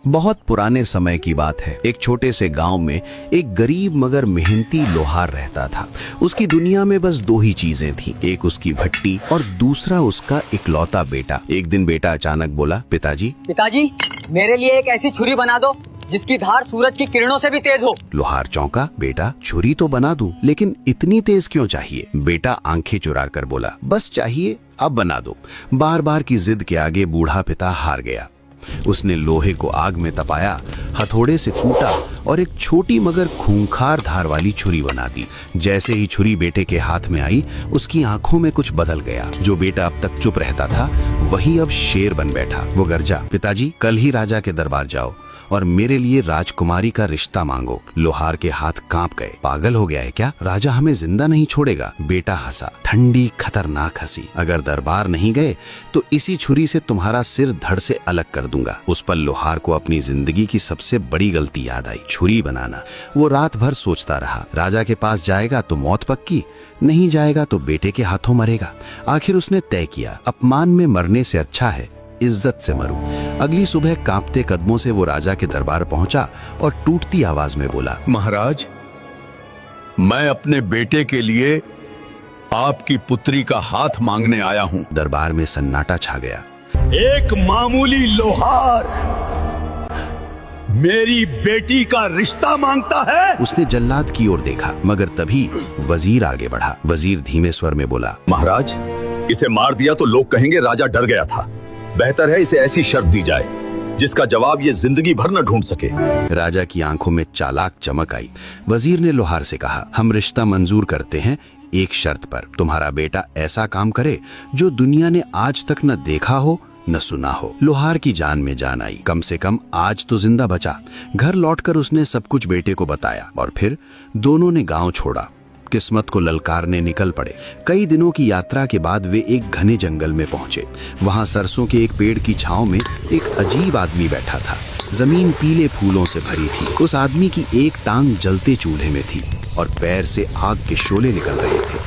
बहुत पुराने समय की बात है। एक छोटे से गांव में एक गरीब मगर मेहनती लोहार रहता था। उसकी दुनिया में बस दो ही चीजें थीं, एक उसकी भट्टी और दूसरा उसका इकलौता बेटा। एक दिन बेटा अचानक बोला, पिताजी मेरे लिए एक ऐसी छुरी बना दो जिसकी धार सूरज की किरणों से भी तेज हो। लोहार चौंका, बेटा छुरी तो बना दूं, लेकिन इतनी तेज क्यों चाहिए? बेटा आंखें चुरा कर बोला, बस चाहिए, अब बना दो। बार बार की जिद के आगे बूढ़ा पिता हार गया। उसने लोहे को आग में तपाया, हथौड़े से कूटा और एक छोटी मगर खूंखार धार वाली छुरी बना दी। जैसे ही छुरी बेटे के हाथ में आई, उसकी आंखों में कुछ बदल गया। जो बेटा अब तक चुप रहता था, वही अब शेर बन बैठा। वो गरजा, पिताजी कल ही राजा के दरबार जाओ और मेरे लिए राजकुमारी का रिश्ता मांगो। लोहार के हाथ कांप गए। पागल हो गया है क्या? राजा हमें जिंदा नहीं छोड़ेगा। बेटा हंसा, ठंडी खतरनाक हंसी। अगर दरबार नहीं गए तो इसी छुरी से तुम्हारा सिर धड़ से अलग कर दूंगा। उस पर लोहार को अपनी जिंदगी की सबसे बड़ी गलती याद आई, छुरी बनाना। वो रात भर सोचता रहा, राजा के पास जाएगा तो मौत पक्की, नहीं जाएगा तो बेटे के हाथों मरेगा। आखिर उसने तय किया, अपमान में मरने से अच्छा है इज्जत से मरूं। अगली सुबह कांपते कदमों से वो राजा के दरबार पहुंचा और टूटती आवाज में बोला, महाराज, मैं अपने बेटे के लिए आपकी पुत्री का हाथ मांगने आया हूं। दरबार में सन्नाटा छा गया। एक मामूली लोहार मेरी बेटी का रिश्ता मांगता है? उसने जल्लाद की ओर देखा, मगर तभी वजीर आगे बढ़ा। वजीर धीमे स्वर में बोला, महाराज, इसे मार दिया तो लोग कहेंगे राजा डर गया था। बेहतर है इसे ऐसी शर्त दी जाए जिसका जवाब ये जिंदगी भर न ढूंढ सके। राजा की आंखों में चालाक चमक आई। वजीर ने लोहार से कहा, हम रिश्ता मंजूर करते हैं, एक शर्त पर। तुम्हारा बेटा ऐसा काम करे जो दुनिया ने आज तक न देखा हो न सुना हो। लोहार की जान में जान आई। कम से कम आज तो जिंदा बचा। घर लौटकर उसने सब कुछ बेटे को बताया और फिर दोनों ने गांव छोड़ा। किस्मत को ललकारने निकल पड़े। कई दिनों की यात्रा के बाद वे एक घने जंगल में पहुंचे। वहां सरसों के एक पेड़ की छांव में एक अजीब आदमी बैठा था। जमीन पीले फूलों से भरी थी। उस आदमी की एक टांग जलते चूल्हे में थी और पैर से आग के शोले निकल रहे थे।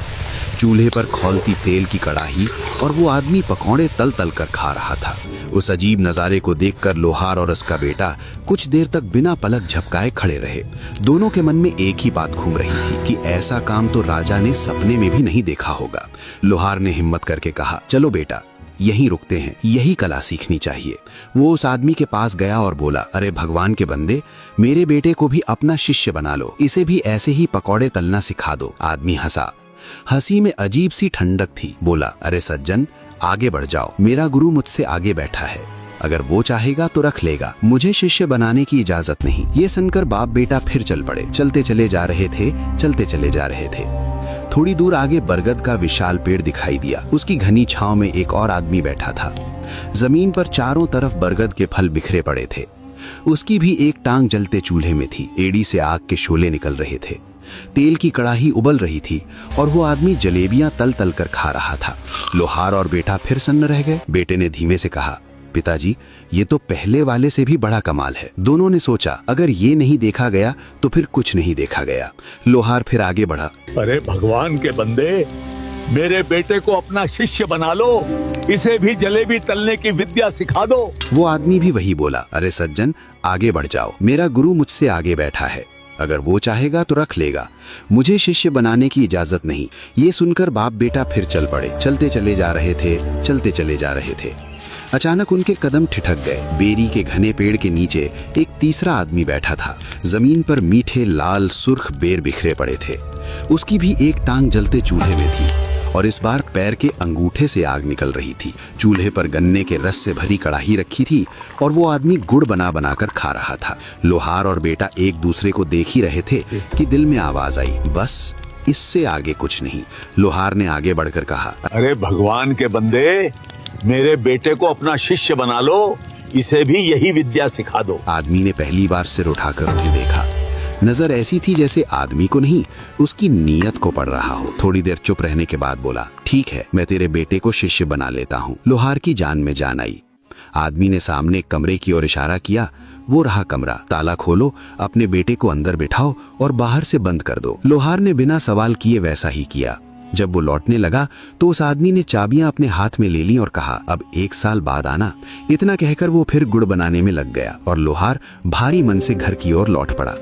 चूल्हे पर खौलती तेल की कड़ाही और वो आदमी पकौड़े तल तल कर खा रहा था। उस अजीब नजारे को देखकर लोहार और उसका बेटा कुछ देर तक बिना पलक झपकाए खड़े रहे। दोनों के मन में एक ही बात घूम रही थी कि ऐसा काम तो राजा ने सपने में भी नहीं देखा होगा। लोहार ने हिम्मत करके कहा, चलो बेटा, यहीं रुकते हैं, यही कला सीखनी चाहिए। वो उस आदमी के पास गया और बोला, अरे भगवान के बंदे, मेरे बेटे को भी अपना शिष्य बना लो, इसे भी ऐसे ही पकौड़े तलना सिखा दो। आदमी हंसा। हंसी में अजीब सी ठंडक थी। बोला, अरे सज्जन, आगे बढ़ जाओ, मेरा गुरु मुझसे आगे बैठा है, अगर वो चाहेगा तो रख लेगा, मुझे शिष्य बनाने की इजाजत नहीं। ये सुनकर बाप बेटा फिर चल पड़े। चलते चले जा रहे थे, चलते चले जा रहे थे। थोड़ी दूर आगे बरगद का विशाल पेड़ दिखाई दिया। उसकी घनी छांव में एक और आदमी बैठा था। जमीन पर चारों तरफ बरगद के फल बिखरे पड़े थे। उसकी भी एक टांग जलते चूल्हे में थी। एड़ी से आग के शोले निकल रहे थे। तेल की कड़ाही उबल रही थी और वो आदमी जलेबियां तल तल कर खा रहा था। लोहार और बेटा फिर सन्न रह गए। बेटे ने धीमे से कहा, पिताजी, ये तो पहले वाले से भी बड़ा कमाल है। दोनों ने सोचा, अगर ये नहीं देखा गया तो फिर कुछ नहीं देखा गया। लोहार फिर आगे बढ़ा, अरे भगवान के बंदे, मेरे बेटे को अपना शिष्य बना लो, इसे भी जलेबी तलने की विद्या सिखा दो। वो आदमी भी वही बोला, अरे सज्जन, आगे बढ़ जाओ, मेरा गुरु मुझसे आगे बैठा है, अगर वो चाहेगा तो रख लेगा, मुझे शिष्य बनाने की इजाजत नहीं। ये सुनकर बाप बेटा फिर चल पड़े। चलते चले जा रहे थे, चलते चले जा रहे थे। अचानक उनके कदम ठिठक गए। बेरी के घने पेड़ के नीचे एक तीसरा आदमी बैठा था। जमीन पर मीठे लाल सुर्ख बेर बिखरे पड़े थे। उसकी भी एक टांग जलते चूल्हे में थी और इस बार पैर के अंगूठे से आग निकल रही थी। चूल्हे पर गन्ने के रस से भरी कड़ाही रखी थी और वो आदमी गुड़ बना बना कर खा रहा था। लोहार और बेटा एक दूसरे को देख ही रहे थे कि दिल में आवाज आई, बस इससे आगे कुछ नहीं। लोहार ने आगे बढ़कर कहा, अरे भगवान के बंदे, मेरे बेटे को अपना शिष्य बना लो, इसे भी यही विद्या सिखा दो। आदमी ने पहली बार सिर उठाकर उन्हें देखा। नजर ऐसी थी जैसे आदमी को नहीं, उसकी नीयत को पढ़ रहा हो। थोड़ी देर चुप रहने के बाद बोला, ठीक है, मैं तेरे बेटे को शिष्य बना लेता हूँ। लोहार की जान में जान आई। आदमी ने सामने कमरे की ओर इशारा किया। वो रहा कमरा। ताला खोलो, अपने बेटे को अंदर बिठाओ और बाहर से बंद कर दो। लोहार ने बिना सवाल किए वैसा ही किया। जब वो लौटने लगा तो उस आदमी ने चाबियां अपने हाथ में ले ली और कहा, अब 1 साल बाद आना। इतना कहकर वो फिर गुड़ बनाने में लग गया और लोहार भारी मन से घर की ओर लौट पड़ा।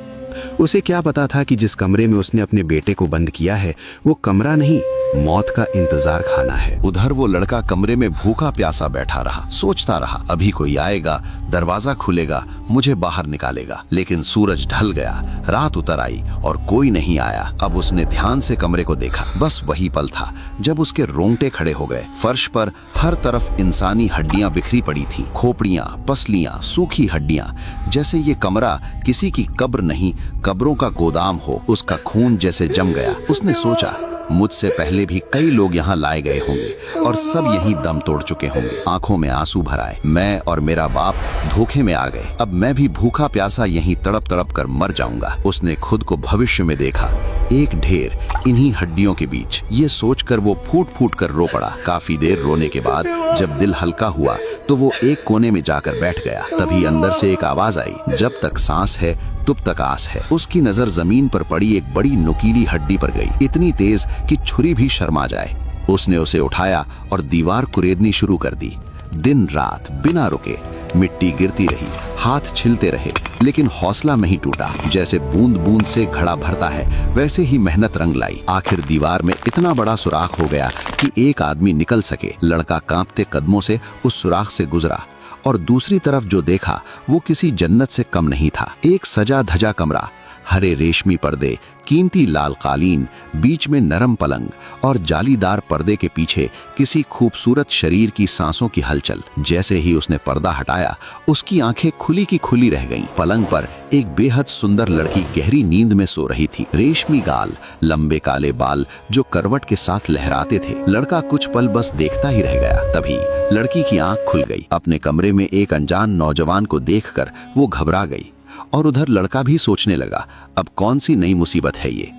उसे क्या पता था कि जिस कमरे में उसने अपने बेटे को बंद किया है वो कमरा नहीं, मौत का इंतजार खाना है। उधर वो लड़का कमरे में भूखा प्यासा बैठा रहा, सोचता रहा अभी कोई आएगा, दरवाजा खुलेगा, मुझे बाहर निकालेगा। लेकिन सूरज ढल गया, रात उतर आई और कोई नहीं आया। अब उसने ध्यान से कमरे को देखा। बस वही पल था जब उसके रोंगटे खड़े हो गए। फर्श पर हर तरफ इंसानी हड्डियां बिखरी पड़ी थी, खोपड़ियां, पसलियां, सूखी हड्डियां, जैसे ये कमरा किसी की कब्र नहीं, कब्रों का गोदाम हो। उसका खून जैसे जम गया। उसने सोचा, मुझसे पहले भी कई लोग यहाँ लाए गए होंगे और सब यहीं दम तोड़ चुके होंगे। आंखों में आंसू भर आए। मैं और मेरा बाप धोखे में आ गए। अब मैं भी भूखा प्यासा यहीं तड़प तड़प कर मर जाऊंगा। उसने खुद को भविष्य में देखा, एक ढेर इन्हीं हड्डियों के बीच। ये सोचकर वो फूट फूट कर रो पड़ा। काफी देर रोने के बाद जब दिल हल्का हुआ तो वो एक कोने में जाकर बैठ गया। तभी अंदर से एक आवाज आई, जब तक सांस है तब तक आस है। उसकी नजर जमीन पर पड़ी एक बड़ी नुकीली हड्डी पर गई, इतनी तेज कि छुरी भी शर्मा जाए। उसने उसे उठाया और दीवार कुरेदनी शुरू कर दी। दिन रात बिना रुके मिट्टी गिरती रही, हाथ छिलते रहे, लेकिन हौसला नहीं टूटा। जैसे बूंद बूंद से घड़ा भरता है वैसे ही मेहनत रंग लाई। आखिर दीवार में इतना बड़ा सुराख हो गया कि एक आदमी निकल सके। लड़का कांपते कदमों से उस सुराख से गुजरा और दूसरी तरफ जो देखा वो किसी जन्नत से कम नहीं था। एक सजा धजा कमरा, हरे रेशमी पर्दे, कीमती लाल कालीन, बीच में नरम पलंग और जालीदार पर्दे के पीछे किसी खूबसूरत शरीर की सांसों की हलचल। जैसे ही उसने पर्दा हटाया उसकी आंखें खुली की खुली रह गईं। पलंग पर एक बेहद सुंदर लड़की गहरी नींद में सो रही थी। रेशमी गाल, लंबे काले बाल जो करवट के साथ लहराते थे। लड़का कुछ पल बस देखता ही रह गया। तभी लड़की की आंख खुल गई। अपने कमरे में एक अनजान नौजवान को देखकर वो घबरा गई और उधर लड़का भी सोचने लगा, अब कौन सी नई मुसीबत है ये।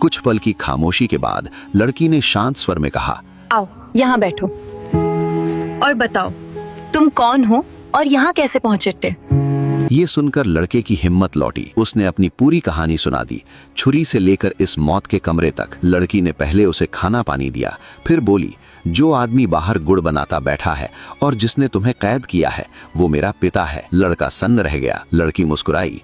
कुछ पल की खामोशी के बाद लड़की ने शांत स्वर में कहा, आओ यहाँ बैठो और बताओ तुम कौन हो और यहाँ कैसे पहुँचे थे। ये सुनकर लड़के की हिम्मत लौटी। उसने अपनी पूरी कहानी सुना दी, छुरी से लेकर इस मौत के कमरे तक। लड़की ने पहले उसे खाना पानी दिया, फिर बोली, जो आदमी बाहर गुड़ बनाता बैठा है और जिसने तुम्हें कैद किया है वो मेरा पिता है। लड़का सन्न रह गया। लड़की मुस्कुराई,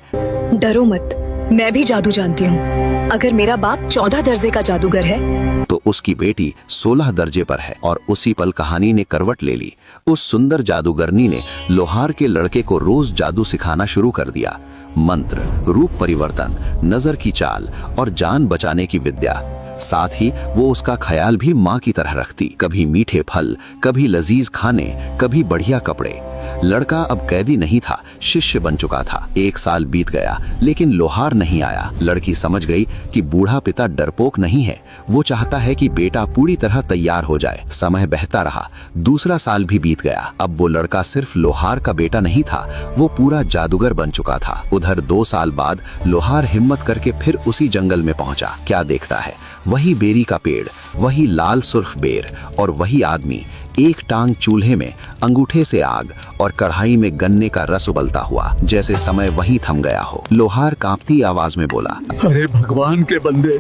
डरो मत, मैं भी जादू जानती हूँ। अगर मेरा बाप 14 दर्जे का जादूगर है तो उसकी बेटी 16 दर्जे पर है। और उसी पल कहानी ने करवट ले ली। उस सुंदर जादूगरनी ने लोहार के लड़के को रोज जादू सिखाना शुरू कर दिया। मंत्र, रूप परिवर्तन, नजर की चाल और जान बचाने की विद्या। साथ ही वो उसका ख्याल भी माँ की तरह रखती। कभी मीठे फल, कभी लजीज खाने, कभी बढ़िया कपड़े। लड़का अब कैदी नहीं था, शिष्य बन चुका था। 1 साल बीत गया लेकिन लोहार नहीं आया। लड़की समझ गई कि बूढ़ा पिता डरपोक नहीं है, वो चाहता है कि बेटा पूरी तरह तैयार हो जाए। समय बहता रहा, दूसरा साल भी बीत गया। अब वो लड़का सिर्फ लोहार का बेटा नहीं था, वो पूरा जादूगर बन चुका था। उधर 2 साल बाद लोहार हिम्मत करके फिर उसी जंगल में पहुंचा। क्या देखता है, वही बेरी का पेड़, वही लाल सुर्ख बेर और वही आदमी। एक टांग चूल्हे में, अंगूठे से आग और कढ़ाई में गन्ने का रस उबलता हुआ, जैसे समय वहीं थम गया हो। लोहार कांपती आवाज में बोला, अरे भगवान के बंदे,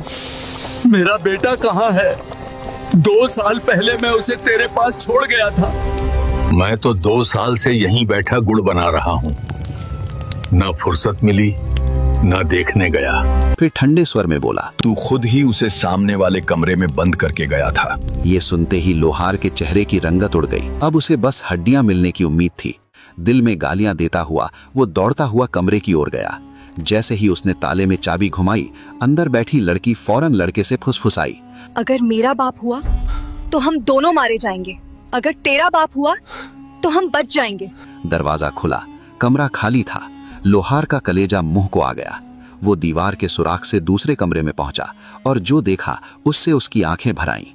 मेरा बेटा कहाँ है? 2 साल पहले मैं उसे तेरे पास छोड़ गया था। मैं तो 2 साल से यहीं बैठा गुड़ बना रहा हूँ, ना फुर्सत मिली ना देखने गया। फिर ठंडे स्वर में बोला, तू खुद ही उसे सामने वाले कमरे में बंद करके गया था। ये सुनते ही लोहार के चेहरे की रंगत उड़ गई। अब उसे बस हड्डियां मिलने की उम्मीद थी। दिल में गालियां देता हुआ वो दौड़ता हुआ कमरे की ओर गया। जैसे ही उसने ताले में चाबी घुमाई, अंदर बैठी लड़की फौरन लड़के से फुसफुसाई, अगर मेरा बाप हुआ तो हम दोनों मारे जाएंगे, अगर तेरा बाप हुआ तो हम बच जाएंगे। दरवाजा खुला, कमरा खाली था। लोहार का कलेजा मुंह को आ गया। वो दीवार के सुराख से दूसरे कमरे में पहुंचा और जो देखा उससे उसकी आंखें भर आईं।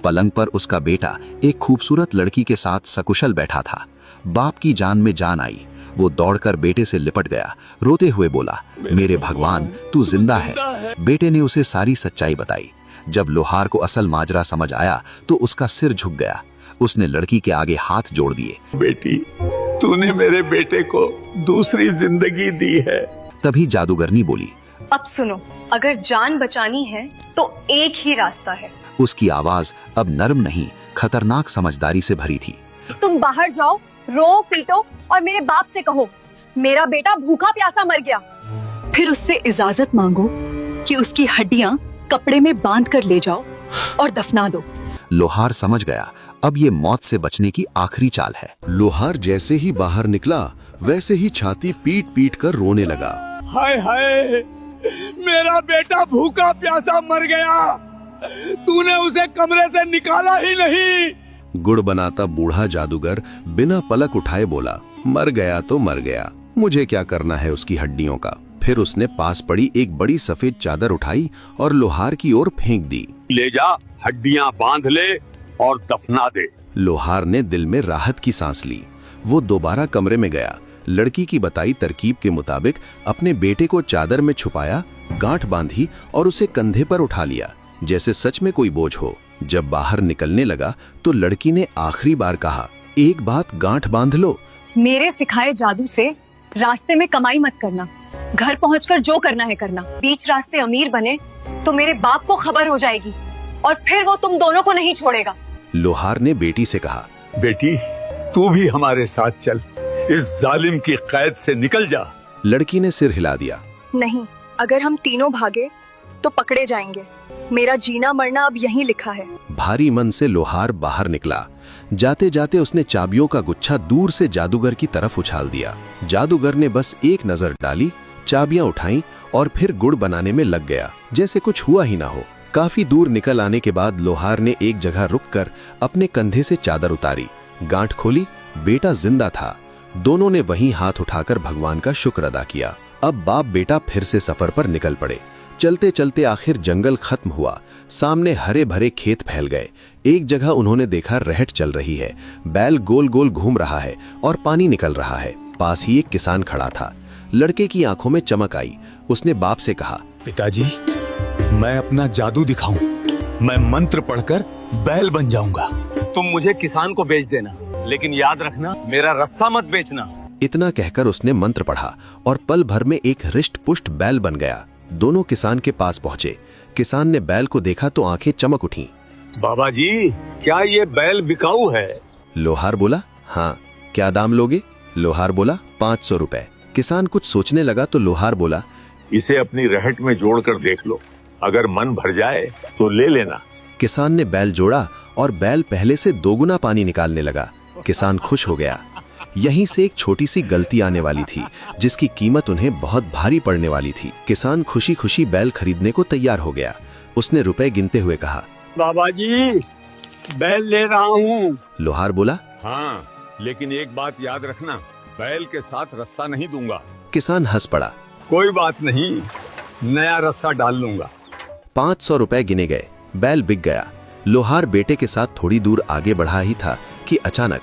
पलंग पर उसका बेटा एक खूबसूरत लड़की के साथ सकुशल बैठा था। बाप की जान में जान आई। वो दौड़कर बेटे से लिपट गया, रोते हुए बोला, मेरे भगवान, तू जिंदा है। बेटे ने उसे सारी सच्चाई बताई। जब लोहार को असल माजरा समझ आया तो उसका सिर झुक गया। उसने लड़की के आगे हाथ जोड़ दिए, बेटी, तूने मेरे बेटे को दूसरी जिंदगी दी है। तभी जादूगरनी बोली, अब सुनो, अगर जान बचानी है तो एक ही रास्ता है। उसकी आवाज अब नरम नहीं, खतरनाक समझदारी से भरी थी। तुम बाहर जाओ, रो पीटो और मेरे बाप से कहो मेरा बेटा भूखा प्यासा मर गया। फिर उससे इजाजत मांगो कि उसकी हड्डियां कपड़े में बांध कर ले जाओ और दफना दो। लोहार समझ गया अब ये मौत से बचने की आखिरी चाल है। लोहार जैसे ही बाहर निकला वैसे ही छाती पीट पीट कर रोने लगा। हाय हाय, मेरा बेटा भूखा प्यासा मर गया, तूने उसे कमरे से निकाला ही नहीं। गुड़ बनाता बूढ़ा जादूगर बिना पलक उठाए बोला, मर गया तो मर गया, मुझे क्या करना है उसकी हड्डियों का। फिर उसने पास पड़ी एक बड़ी सफेद चादर उठाई और लोहार की ओर फेंक दी। ले जा, हड्डियां बांध ले और दफना दे। लोहार ने दिल में राहत की सांस ली। वो दोबारा कमरे में गया, लड़की की बताई तरकीब के मुताबिक अपने बेटे को चादर में छुपाया, गांठ बांधी और उसे कंधे पर उठा लिया जैसे सच में कोई बोझ हो। जब बाहर निकलने लगा तो लड़की ने आखिरी बार कहा, एक बात गांठ बांध लो। मेरे सिखाए जादू से रास्ते में कमाई मत करना, घर पहुंचकर जो करना है करना। बीच रास्ते अमीर बने तो मेरे बाप को खबर हो जाएगी और फिर वो तुम दोनों को नहीं छोड़ेगा। लोहार ने बेटी से कहा, बेटी तू भी हमारे साथ चल, इस जालिम की कैद से निकल जा। लड़की ने सिर हिला दिया। नहीं, अगर हम तीनों भागे तो पकड़े जाएंगे। मेरा जीना मरना अब यहीं लिखा है। भारी मन से लोहार बाहर निकला। जाते जाते उसने चाबियों का गुच्छा दूर से जादूगर की तरफ उछाल दिया। जादूगर ने बस एक नजर डाली, चाबियां उठाईं और फिर गुड़ बनाने में लग गया जैसे कुछ हुआ ही ना हो। काफी दूर निकल आने के बाद लोहार ने एक जगह रुककर अपने कंधे से चादर उतारी, गांठ खोली, बेटा जिंदा था। दोनों ने वहीं हाथ उठाकर भगवान का शुक्र अदा किया। अब बाप बेटा फिर से सफर पर निकल पड़े। चलते चलते आखिर जंगल खत्म हुआ, सामने हरे भरे खेत फैल गए। एक जगह उन्होंने देखा रहट चल रही है, बैल गोल गोल घूम रहा है और पानी निकल रहा है। पास ही एक किसान खड़ा था। लड़के की आंखों में चमक आई। उसने बाप से कहा, पिताजी मैं अपना जादू दिखाऊं, मैं मंत्र पढ़कर बैल बन जाऊंगा। तुम मुझे किसान को बेच देना, लेकिन याद रखना मेरा रस्सा मत बेचना। इतना कहकर उसने मंत्र पढ़ा और पल भर में एक हृष्ट पुष्ट बैल बन गया। दोनों किसान के पास पहुंचे। किसान ने बैल को देखा तो आंखें चमक उठी। बाबा जी, क्या ये बैल बिकाऊ है? लोहार बोला, हाँ। क्या दाम लोगे? लोहार बोला, 500 रुपए। किसान कुछ सोचने लगा तो लोहार बोला, इसे अपनी रहट में जोड़कर देख लो, अगर मन भर जाए तो ले लेना। किसान ने बैल जोड़ा और बैल पहले से दोगुना पानी निकालने लगा। किसान खुश हो गया। यहीं से एक छोटी सी गलती आने वाली थी जिसकी कीमत उन्हें बहुत भारी पड़ने वाली थी। किसान खुशी खुशी बैल खरीदने को तैयार हो गया। उसने रुपए गिनते हुए कहा, बाबा जी बैल ले रहा हूँ। लोहार बोला, हाँ, लेकिन एक बात याद रखना, बैल के साथ रस्सा नहीं दूंगा। किसान हंस पड़ा। कोई बात नहीं, नया रस्सा डाल लूंगा। 500 रुपए गिने गए। बैल बिक गया। लोहार बेटे के साथ थोड़ी दूर आगे बढ़ा ही था कि अचानक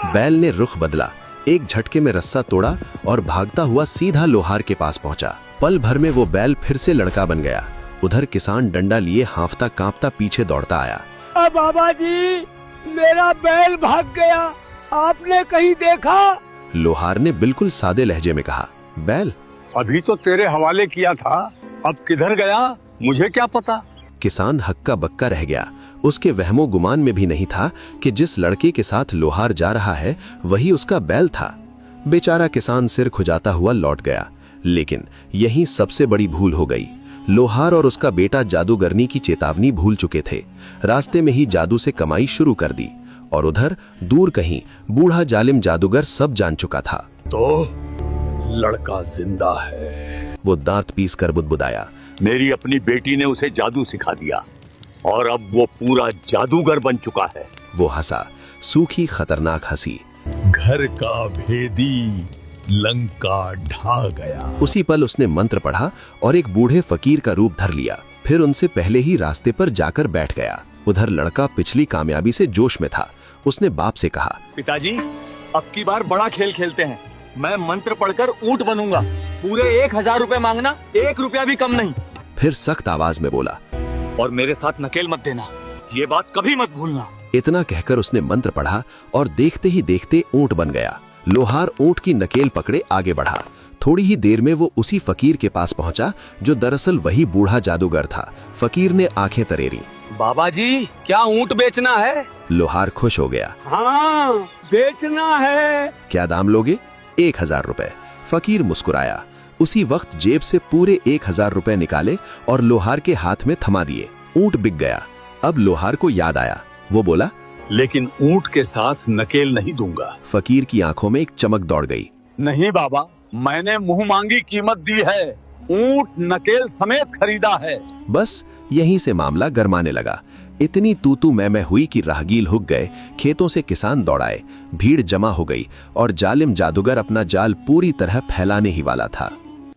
बैल ने रुख बदला। एक झटके में रस्सा तोड़ा और भागता हुआ सीधा लोहार के पास पहुंचा। पल भर में वो बैल फिर से लड़का बन गया। उधर किसान डंडा लिए हांफता कांपता पीछे दौड़ता आया। बाबा जी, मेरा बैल भाग गया, आपने कहीं देखा? लोहार ने बिल्कुल सादे लहजे में कहा, बैल अभी तो तेरे हवाले किया था, अब किधर गया मुझे क्या पता। किसान हक्का बक्का रह गया। उसके वहमो गुमान में भी नहीं था कि जिस लड़के के साथ लोहार जा रहा है वही उसका बैल था। बेचारा किसान सिर खुजाता हुआ लौट गया। लेकिन यही सबसे बड़ी भूल हो गई। लोहार और उसका बेटा जादूगरनी की चेतावनी भूल चुके थे। रास्ते में ही जादू से कमाई शुरू कर दी और उधर दूर कहीं बूढ़ा जालिम जादूगर सब जान चुका था। तो लड़का जिंदा है। वो दांत पीस कर बुदबुदाया, मेरी अपनी बेटी ने उसे जादू सिखा दिया और अब वो पूरा जादूगर बन चुका है। वो हंसा, सूखी खतरनाक हंसी। घर का भेदी लंका ढा गया। उसी पल उसने मंत्र पढ़ा और एक बूढ़े फकीर का रूप धर लिया। फिर उनसे पहले ही रास्ते पर जाकर बैठ गया। उधर लड़का पिछली कामयाबी से जोश में था। उसने बाप से कहा, पिताजी अब की बार बड़ा खेल खेलते हैं। मैं मंत्र पढ़कर ऊंट बनूंगा। पूरे 1000 रुपए मांगना, 1 रुपया भी कम नहीं। फिर सख्त आवाज में बोला, और मेरे साथ नकेल मत देना, ये बात कभी मत भूलना। इतना कहकर उसने मंत्र पढ़ा और देखते ही देखते ऊंट बन गया। लोहार ऊंट की नकेल पकड़े आगे बढ़ा। थोड़ी ही देर में वो उसी फकीर के पास पहुंचा जो दरअसल वही बूढ़ा जादूगर था। फकीर ने आंखें तरेरी। बाबा जी, क्या ऊंट बेचना है? लोहार खुश हो गया। हाँ, बेचना है। क्या दाम लोगे? 1000 रुपए। फकीर मुस्कुराया। उसी वक्त जेब से पूरे 1000 रुपए निकाले और लोहार के हाथ में थमा दिए। ऊंट बिक गया। अब लोहार को याद आया। वो बोला, लेकिन ऊंट के साथ नकेल नहीं दूंगा। फकीर की आंखों में एक चमक दौड़ गई। नहीं बाबा, मैंने मुंह मांगी कीमत दी है। ऊंट नकेल समेत खरीदा है। बस यहीं से मामला गरमाने लगा। इतनी तू मैं हुई कि राहगीर हुक गए। खेतों से किसान दौड़ाए, भीड़ जमा हो गई और जालिम जादूगर अपना जाल पूरी तरह फैलाने ही वाला था।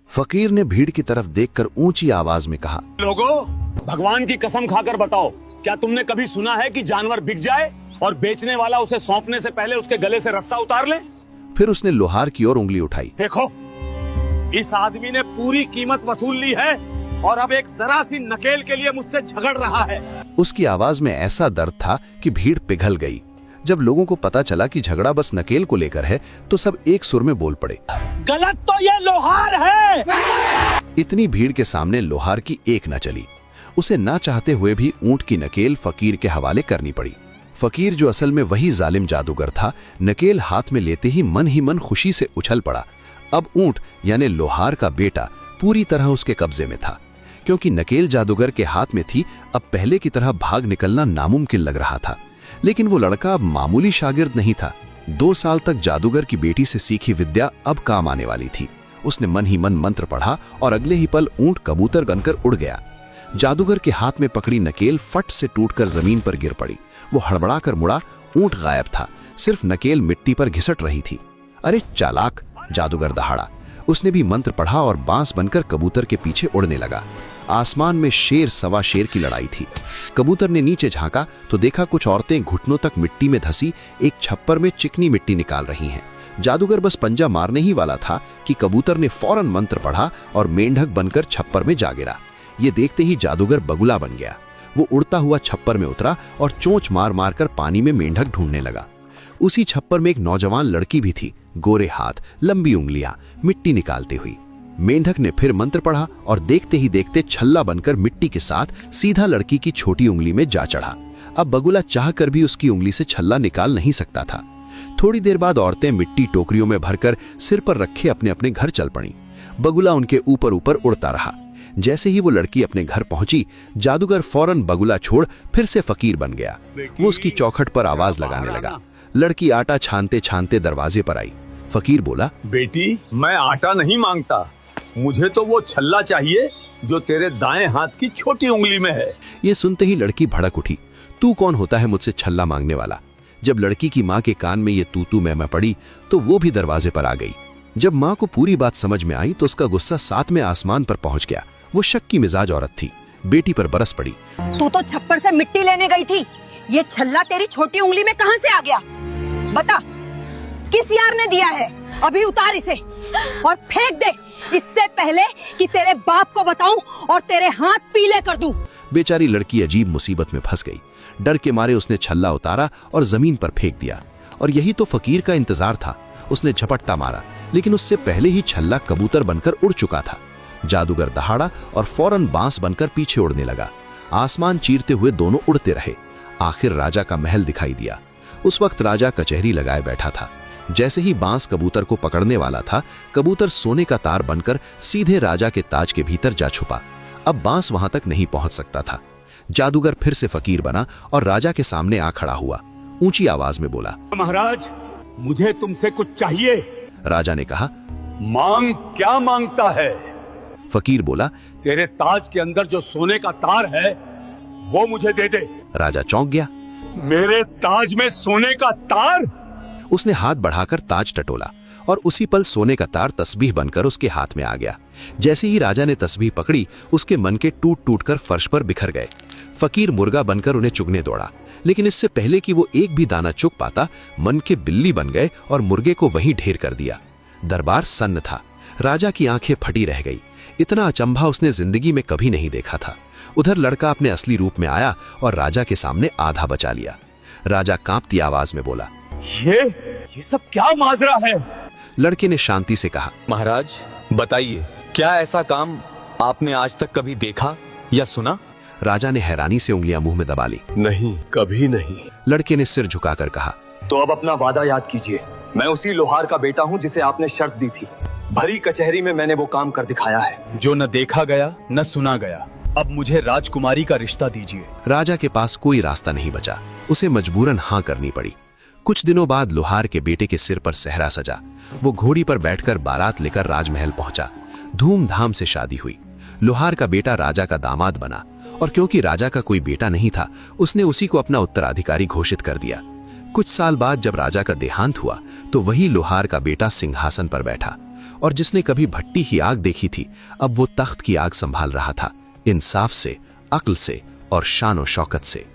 फकीर ने भीड़ की तरफ देखकर ऊंची आवाज में कहा, लोगों, भगवान की कसम खाकर बताओ, क्या तुमने कभी सुना है कि जानवर बिक जाए और बेचने वाला उसे सौंपने से पहले उसके गले से रस्सा उतार ले? फिर उसने लोहार की ओर उंगली उठाई। देखो, इस आदमी ने पूरी कीमत वसूल ली है और अब एक जरा सी नकेल के लिए मुझसे झगड़ रहा है। उसकी आवाज में ऐसा दर्द था कि भीड़ पिघल गई। जब लोगों को पता चला कि झगड़ा बस नकेल को लेकर है तो सब एक सुर में बोल पड़े, गलत तो ये लोहार है। इतनी भीड़ के सामने लोहार की एक न चली। उसे ना चाहते हुए भी ऊंट की नकेल फकीर के हवाले करनी पड़ी। फकीर, जो असल में वही जालिम जादूगर था, नकेल हाथ में लेते ही मन खुशी से उछल पड़ा। अब ऊंट यानी लोहार का बेटा पूरी तरह उसके कब्जे में था। क्योंकि नकेल जादूगर के हाथ में थी, अब पहले की तरह भाग निकलना नामुमकिन लग रहा था। लेकिन वो लड़का अब मामूली शागिर्द नहीं था। 2 साल तक जादूगर की बेटी से सीखी विद्या अब काम आने वाली थी। उसने मन ही मन मंत्र पढ़ा और अगले ही पल ऊंट कबूतर बनकर उड़ गया। जादूगर के हाथ में पकड़ी नकेल फट से टूटकर जमीन पर गिर पड़ी। वो हड़बड़ा कर मुड़ा। ऊंट गायब था, सिर्फ नकेल मिट्टी पर घिसट रही थी। अरे चालाक! जादूगर दहाड़ा। उसने भी मंत्र पढ़ा और बांस बनकर कबूतर के पीछे उड़ने लगा। आसमान में शेर सवा शेर की लड़ाई थी। कबूतर ने नीचे झांका तो देखा कुछ औरतें घुटनों तक मिट्टी में धसी एक छप्पर में चिकनी मिट्टी निकाल रही हैं। जादूगर बस पंजा मारने ही वाला था कि कबूतर ने फौरन मंत्र पढ़ा और मेंढक बनकर छप्पर में जा गिरा। ये देखते ही जादूगर बगुला बन गया। वो उड़ता हुआ छप्पर में उतरा और चोंच मार मार कर पानी में मेंढक ढूंढने लगा। उसी छप्पर में एक नौजवान लड़की भी थी, गोरे हाथ, लंबी उंगलियां, मिट्टी निकालती हुई। मेंढक ने फिर मंत्र पढ़ा और देखते ही देखते छल्ला बनकर मिट्टी के साथ सीधा लड़की की छोटी उंगली में जा चढ़ा। अब बगुला चाहकर भी उसकी उंगली से छल्ला निकाल नहीं सकता था। थोड़ी देर बाद औरतें मिट्टी टोकरियों में भरकर सिर पर रखे अपने अपने घर चल पड़ी। बगुला उनके ऊपर ऊपर उड़ता रहा। जैसे ही वो लड़की अपने घर पहुंची, जादूगर फौरन बगुला छोड़ फिर से फकीर बन गया। वो उसकी चौखट पर आवाज लगाने लगा। लड़की आटा छानते छानते दरवाजे पर आई। फकीर बोला, बेटी, मैं आटा नहीं मांगता, मुझे तो वो छल्ला चाहिए जो तेरे दाएं हाथ की छोटी उंगली में है। ये सुनते ही लड़की भड़क उठी। तू कौन होता है मुझसे छल्ला मांगने वाला? जब लड़की की माँ के कान में ये तू मैं पड़ी तो वो भी दरवाजे पर आ गई। जब माँ को पूरी बात समझ में आई तो उसका गुस्सा 7वें आसमान पर पहुंच गया। वो शक की मिजाज औरत थी, बेटी पर बरस पड़ी। तू तो छप्पर से मिट्टी लेने गई थी, ये छल्ला तेरी छोटी उंगली में कहां से आ गया? बता, किस यार ने दिया है? अभी उतार इसे और फेंक दे, इससे पहले कि तेरे बाप को बताऊं और तेरे हाथ पीले कर दूं। बेचारी लड़की अजीब मुसीबत में फंस गई। डर के मारे उसने छल्ला उतारा और जमीन पर फेंक दिया। और यही तो फकीर का इंतजार था। उसने झपट्टा मारा, लेकिन उससे पहले ही छल्ला कबूतर बनकर उड़ चुका था। जादूगर दहाड़ा और फौरन बांस बनकर पीछे उड़ने लगा। आसमान चीरते हुए दोनों उड़ते रहे। आखिर राजा का महल दिखाई दिया। उस वक्त राजा कचहरी लगाए बैठा था। जैसे ही बांस कबूतर को पकड़ने वाला था, कबूतर सोने का तार बनकर सीधे राजा के ताज के भीतर जा छुपा। अब बांस वहां तक नहीं पहुंच सकता था। जादूगर फिर से फकीर बना और राजा के सामने आ खड़ा हुआ। ऊंची आवाज में बोला, महाराज, मुझे तुमसे कुछ चाहिए। राजा ने कहा, मांग, क्या मांगता है? फकीर बोला, तेरे ताज के अंदर जो सोने का तार है वो मुझे दे दे। राजा चौंक गया। मेरे ताज में सोने का तार? उसने हाथ बढ़ाकर ताज टटोला और उसी पल सोने का तार तस्बीह बनकर उसके हाथ में आ गया। जैसे ही राजा ने तस्बीह पकड़ी, उसके मन के टूट टूट कर फर्श पर बिखर गए। फकीर मुर्गा बनकर उन्हें चुगने दौड़ा, लेकिन इससे पहले कि वो एक भी दाना चुग पाता, मन के बिल्ली बन गए और मुर्गे को वहीं ढेर कर दिया। दरबार सन्न था। राजा की आंखें फटी रह गई। इतना अचंभा उसने जिंदगी में कभी नहीं देखा था। उधर लड़का अपने असली रूप में आया और राजा के सामने आधा बचा लिया। राजा कांपती आवाज में बोला, ये सब क्या माजरा है? लड़के ने शांति से कहा, महाराज, बताइए, क्या ऐसा काम आपने आज तक कभी देखा या सुना? राजा ने हैरानी से उंगलियां मुंह में दबा ली। नहीं, कभी नहीं। लड़के ने सिर झुकाकर कहा, तो अब अपना वादा याद कीजिए। मैं उसी लोहार का बेटा हूँ जिसे आपने शर्त दी थी। भरी कचहरी में मैंने वो काम कर दिखाया है जो न देखा गया न सुना गया। अब मुझे राजकुमारी का रिश्ता दीजिए। राजा के पास कोई रास्ता नहीं बचा, उसे मजबूरन हाँ करनी पड़ी। कुछ दिनों बाद लोहार के बेटे के सिर पर सेहरा सजा। वो घोड़ी पर बैठकर बारात लेकर राजमहल पहुंचा। धूमधाम से शादी हुई। लोहार का बेटा राजा का दामाद बना, और क्योंकि राजा का कोई बेटा नहीं था, उसने उसी को अपना उत्तराधिकारी घोषित कर दिया। कुछ साल बाद जब राजा का देहांत हुआ तो वही लोहार का बेटा सिंहासन पर बैठा, और जिसने कभी भट्टी की आग देखी थी, अब वो तख्त की आग संभाल रहा था, इंसाफ से, अक्ल से और शान और शौकत से।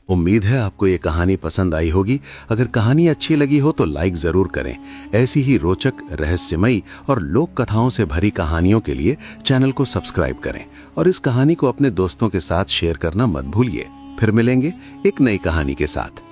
उम्मीद है आपको ये कहानी पसंद आई होगी। अगर कहानी अच्छी लगी हो तो लाइक जरूर करें। ऐसी ही रोचक, रहस्यमयी और लोक कथाओं से भरी कहानियों के लिए चैनल को सब्सक्राइब करें और इस कहानी को अपने दोस्तों के साथ शेयर करना मत भूलिए। फिर मिलेंगे एक नई कहानी के साथ।